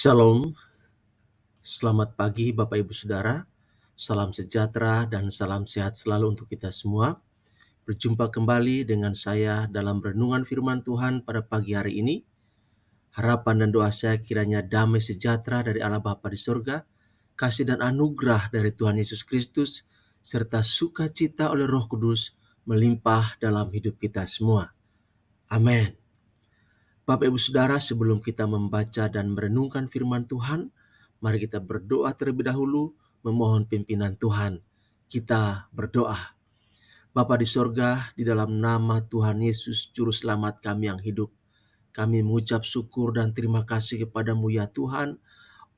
Shalom, selamat pagi Bapak Ibu Saudara, salam sejahtera dan salam sehat selalu untuk kita semua. Berjumpa kembali dengan saya dalam renungan firman Tuhan pada pagi hari ini. Harapan dan doa saya kiranya damai sejahtera dari Allah Bapa di surga, kasih dan anugerah dari Tuhan Yesus Kristus, serta sukacita oleh Roh Kudus melimpah dalam hidup kita semua. Amin. Bapak Ibu Saudara, sebelum kita membaca dan merenungkan firman Tuhan, mari kita berdoa terlebih dahulu, memohon pimpinan Tuhan. Kita berdoa. Bapa di sorga, di dalam nama Tuhan Yesus, Juru Selamat kami yang hidup, kami mengucap syukur dan terima kasih kepadamu ya Tuhan,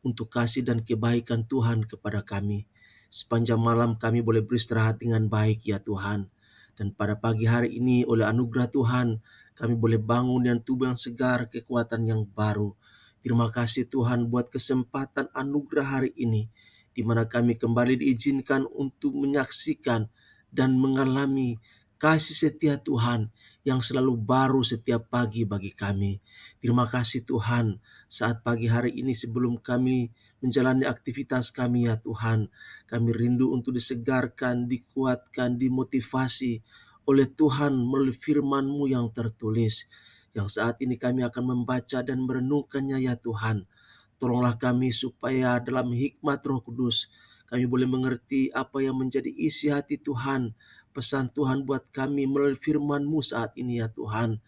untuk kasih dan kebaikan Tuhan kepada kami. Sepanjang malam kami boleh beristirahat dengan baik ya Tuhan. Dan pada pagi hari ini oleh anugerah Tuhan, kami boleh bangun dengan tubuh yang segar, kekuatan yang baru. Terima kasih Tuhan buat kesempatan anugerah hari ini, di mana kami kembali diizinkan untuk menyaksikan dan mengalami kasih setia Tuhan yang selalu baru setiap pagi bagi kami. Terima kasih Tuhan, saat pagi hari ini sebelum kami menjalani aktivitas kami ya Tuhan, kami rindu untuk disegarkan, dikuatkan, dimotivasi oleh Tuhan melalui firman-Mu yang tertulis, yang saat ini kami akan membaca dan merenungkannya ya Tuhan. Tolonglah kami supaya dalam hikmat Roh Kudus kami boleh mengerti apa yang menjadi isi hati Tuhan, pesan Tuhan buat kami melalui firman-Mu saat ini ya Tuhan.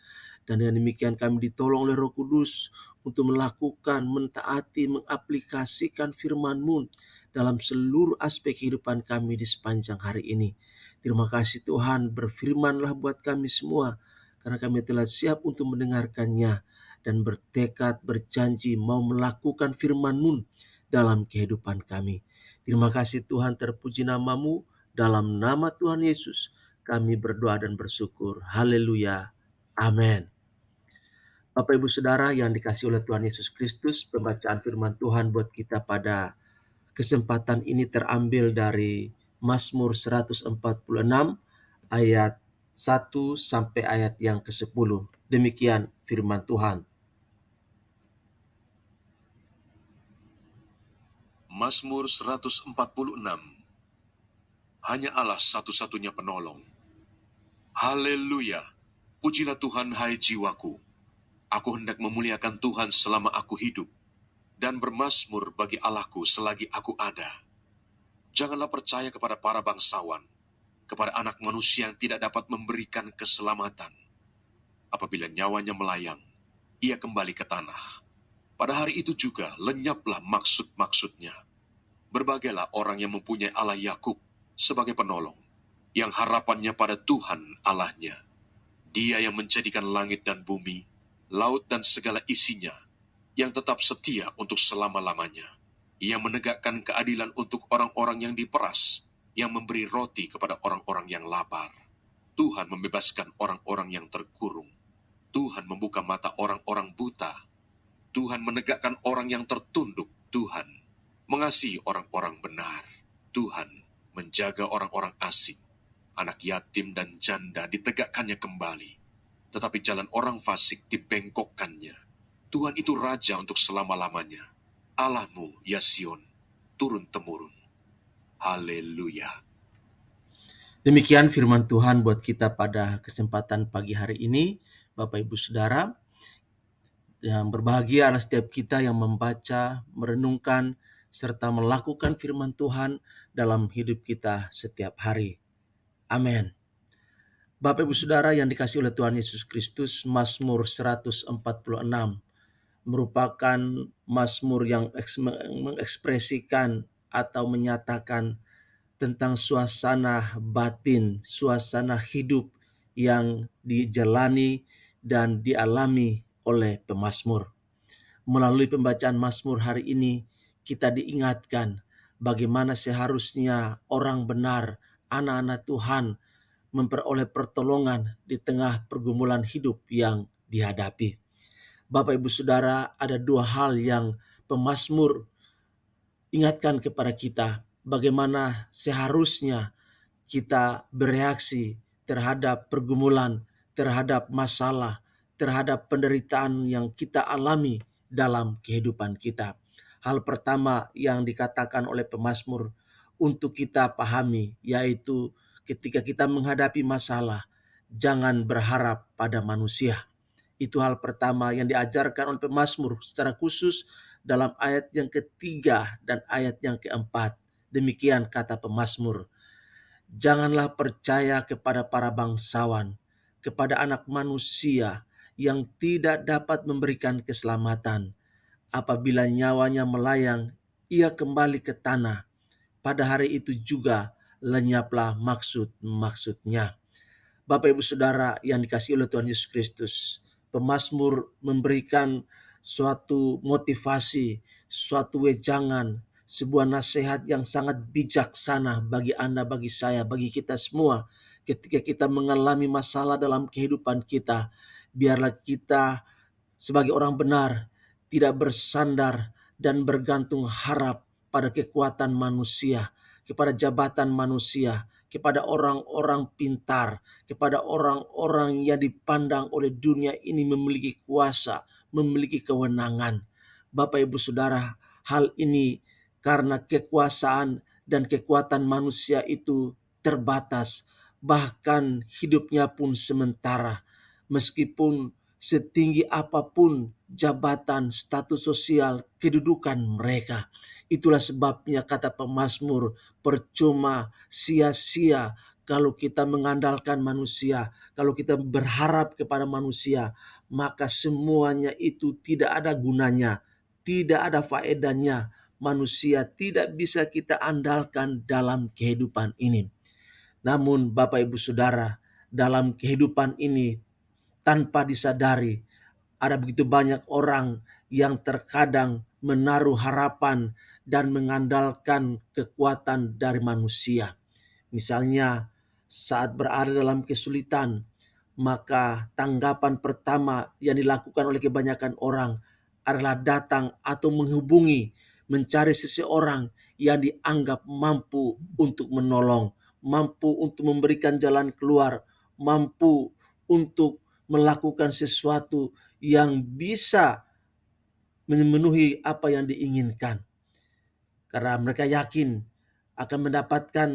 Dan dengan demikian kami ditolong oleh Roh Kudus untuk melakukan, mentaati, mengaplikasikan firman-Mu dalam seluruh aspek kehidupan kami di sepanjang hari ini. Terima kasih Tuhan, berfirmanlah buat kami semua, karena kami telah siap untuk mendengarkannya dan bertekad, berjanji mau melakukan firman-Mu dalam kehidupan kami. Terima kasih Tuhan, terpuji nama-Mu, dalam nama Tuhan Yesus kami berdoa dan bersyukur. Haleluya. Amin. Bapak Ibu Saudara yang dikasihi oleh Tuhan Yesus Kristus, pembacaan firman Tuhan buat kita pada kesempatan ini terambil dari Mazmur 146 ayat 1 sampai ayat yang ke-10. Demikian firman Tuhan. Mazmur 146. Hanya Allah satu-satunya penolong. Haleluya. Pujilah Tuhan hai jiwaku. Aku hendak memuliakan Tuhan selama aku hidup, dan bermazmur bagi Allahku selagi aku ada. Janganlah percaya kepada para bangsawan, kepada anak manusia yang tidak dapat memberikan keselamatan. Apabila nyawanya melayang, ia kembali ke tanah. Pada hari itu juga lenyaplah maksud-maksudnya. Berbagailah orang yang mempunyai Allah Yakub sebagai penolong, yang harapannya pada Tuhan Allahnya. Dia yang menjadikan langit dan bumi, laut dan segala isinya, yang tetap setia untuk selama-lamanya. Ia menegakkan keadilan untuk orang-orang yang diperas, yang memberi roti kepada orang-orang yang lapar. Tuhan membebaskan orang-orang yang terkurung. Tuhan membuka mata orang-orang buta. Tuhan menegakkan orang yang tertunduk. Tuhan mengasihi orang-orang benar. Tuhan menjaga orang-orang asing. Anak yatim dan janda ditegakkannya kembali. Tetapi jalan orang fasik dibengkokkannya. Tuhan itu raja untuk selama-lamanya. Allahmu, ya Sion, turun-temurun. Haleluya. Demikian firman Tuhan buat kita pada kesempatan pagi hari ini, Bapak Ibu Saudara. Yang berbahagia adalah setiap kita yang membaca, merenungkan, serta melakukan firman Tuhan dalam hidup kita setiap hari. Amin. Bapak Ibu Saudara yang dikasihi oleh Tuhan Yesus Kristus, Mazmur 146 merupakan mazmur yang mengekspresikan atau menyatakan tentang suasana batin, suasana hidup yang dijalani dan dialami oleh pemazmur. Melalui pembacaan Mazmur hari ini, kita diingatkan bagaimana seharusnya orang benar, anak-anak Tuhan, memperoleh pertolongan di tengah pergumulan hidup yang dihadapi. Bapak Ibu Saudara, ada dua hal yang pemazmur ingatkan kepada kita, bagaimana seharusnya kita bereaksi terhadap pergumulan, terhadap masalah, terhadap penderitaan yang kita alami dalam kehidupan kita. hal pertama yang dikatakan oleh pemazmur untuk kita pahami, yaitu ketika kita menghadapi masalah, jangan berharap pada manusia. Itu hal pertama yang diajarkan oleh pemazmur secara khusus dalam ayat yang ketiga dan ayat yang keempat. Demikian kata pemazmur, janganlah percaya kepada para bangsawan, kepada anak manusia yang tidak dapat memberikan keselamatan. Apabila nyawanya melayang, ia kembali ke tanah. Pada hari itu juga lenyaplah maksud-maksudnya. Bapak Ibu Saudara yang dikasihi oleh Tuhan Yesus Kristus, pemazmur memberikan suatu motivasi, suatu wejangan, sebuah nasihat yang sangat bijaksana bagi Anda, bagi saya, bagi kita semua. Ketika kita mengalami masalah dalam kehidupan kita, biarlah kita sebagai orang benar tidak bersandar dan bergantung harap pada kekuatan manusia, kepada jabatan manusia, kepada orang-orang pintar, kepada orang-orang yang dipandang oleh dunia ini memiliki kuasa, memiliki kewenangan. Bapak Ibu Saudara, hal ini karena kekuasaan dan kekuatan manusia itu terbatas, bahkan hidupnya pun sementara. Meskipun setinggi apapun jabatan, status sosial, kedudukan mereka. Itulah sebabnya kata pemazmur, percuma, sia-sia kalau kita mengandalkan manusia, kalau kita berharap kepada manusia, maka semuanya itu tidak ada gunanya, tidak ada faedahnya. Manusia tidak bisa kita andalkan dalam kehidupan ini. Namun Bapak Ibu Saudara, dalam kehidupan ini tanpa disadari, ada begitu banyak orang yang terkadang menaruh harapan dan mengandalkan kekuatan dari manusia. Misalnya saat berada dalam kesulitan, maka tanggapan pertama yang dilakukan oleh kebanyakan orang adalah datang atau menghubungi, mencari seseorang yang dianggap mampu untuk menolong, mampu untuk memberikan jalan keluar, mampu untuk melakukan sesuatu yang bisa memenuhi apa yang diinginkan. Karena mereka yakin akan mendapatkan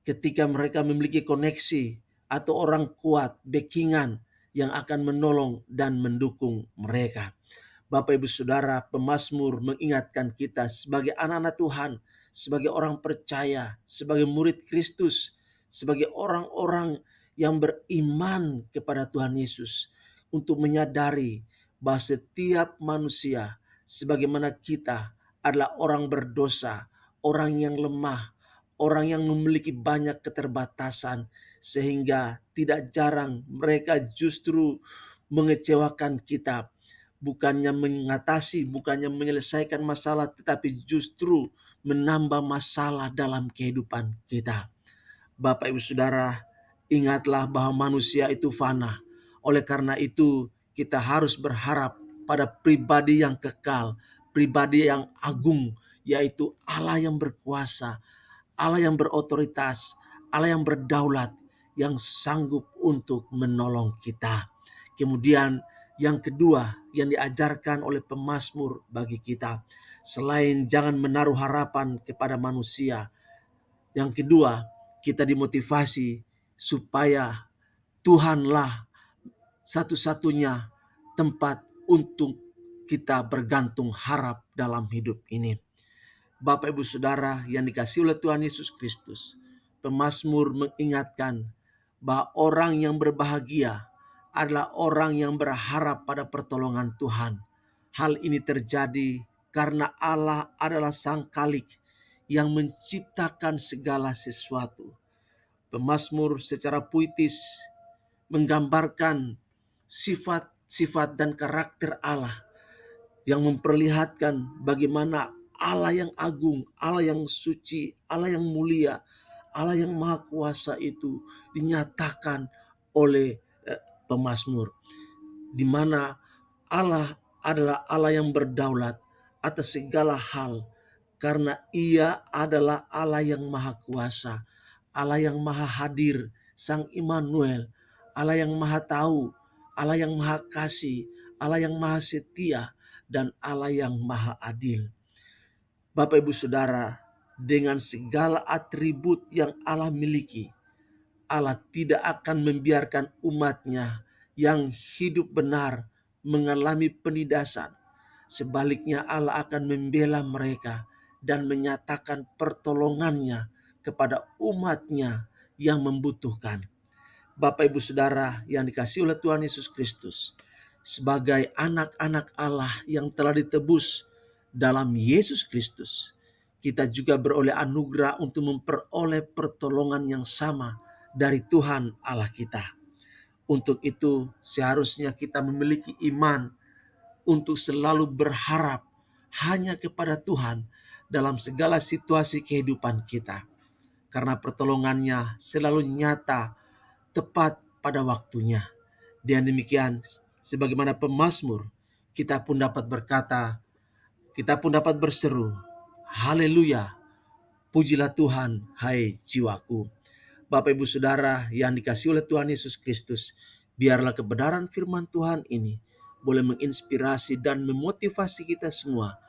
ketika mereka memiliki koneksi atau orang kuat, backingan yang akan menolong dan mendukung mereka. Bapak Ibu Saudara, pemazmur mengingatkan kita sebagai anak-anak Tuhan, sebagai orang percaya, sebagai murid Kristus, sebagai orang-orang yang beriman kepada Tuhan Yesus, untuk menyadari bahwa setiap manusia sebagaimana kita adalah orang berdosa, orang yang lemah, orang yang memiliki banyak keterbatasan, sehingga tidak jarang mereka justru mengecewakan kita. Bukannya mengatasi, bukannya menyelesaikan masalah, tetapi justru menambah masalah dalam kehidupan kita. Bapak Ibu Saudara, ingatlah bahwa manusia itu fana. Oleh karena itu, kita harus berharap pada pribadi yang kekal, pribadi yang agung, yaitu Allah yang berkuasa, Allah yang berotoritas, Allah yang berdaulat, yang sanggup untuk menolong kita. Kemudian yang kedua yang diajarkan oleh pemazmur bagi kita, selain jangan menaruh harapan kepada manusia, yang kedua kita dimotivasi supaya Tuhanlah satu-satunya tempat untuk kita bergantung harap dalam hidup ini. Bapak Ibu Saudara yang dikasihi oleh Tuhan Yesus Kristus, pemazmur mengingatkan bahwa orang yang berbahagia adalah orang yang berharap pada pertolongan Tuhan. Hal ini terjadi karena Allah adalah Sang Khalik yang menciptakan segala sesuatu. Pemazmur secara puitis menggambarkan sifat-sifat dan karakter Allah yang memperlihatkan bagaimana Allah yang agung, Allah yang suci, Allah yang mulia, Allah yang maha kuasa itu dinyatakan oleh pemazmur, di mana Allah adalah Allah yang berdaulat atas segala hal, karena Ia adalah Allah yang maha kuasa, Allah yang maha hadir, Sang Immanuel, Allah yang maha tahu, Allah yang maha kasih, Allah yang maha setia, dan Allah yang maha adil. Bapak Ibu Saudara, dengan segala atribut yang Allah miliki, Allah tidak akan membiarkan umatnya yang hidup benar mengalami penindasan. Sebaliknya Allah akan membela mereka dan menyatakan pertolongannya kepada umatnya yang membutuhkan. Bapak Ibu Saudara yang dikasihi oleh Tuhan Yesus Kristus, sebagai anak-anak Allah yang telah ditebus dalam Yesus Kristus, kita juga beroleh anugerah untuk memperoleh pertolongan yang sama dari Tuhan Allah kita. Untuk itu seharusnya kita memiliki iman untuk selalu berharap hanya kepada Tuhan dalam segala situasi kehidupan kita. Karena pertolongannya selalu nyata, tepat pada waktunya. Dan demikian, sebagaimana pemazmur, kita pun dapat berkata, kita pun dapat berseru, haleluya, pujilah Tuhan, hai jiwaku. Bapak Ibu Saudara yang dikasihi oleh Tuhan Yesus Kristus, biarlah kebenaran firman Tuhan ini boleh menginspirasi dan memotivasi kita semua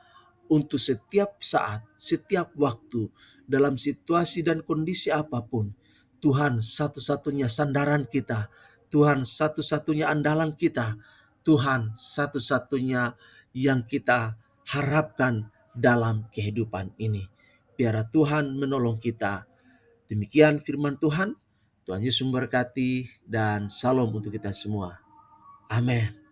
untuk setiap saat, setiap waktu, dalam situasi dan kondisi apapun, Tuhan satu-satunya sandaran kita, Tuhan satu-satunya andalan kita, Tuhan satu-satunya yang kita harapkan dalam kehidupan ini. Biar Tuhan menolong kita. Demikian firman Tuhan. Tuhan Yesus memberkati dan salam untuk kita semua. Amin.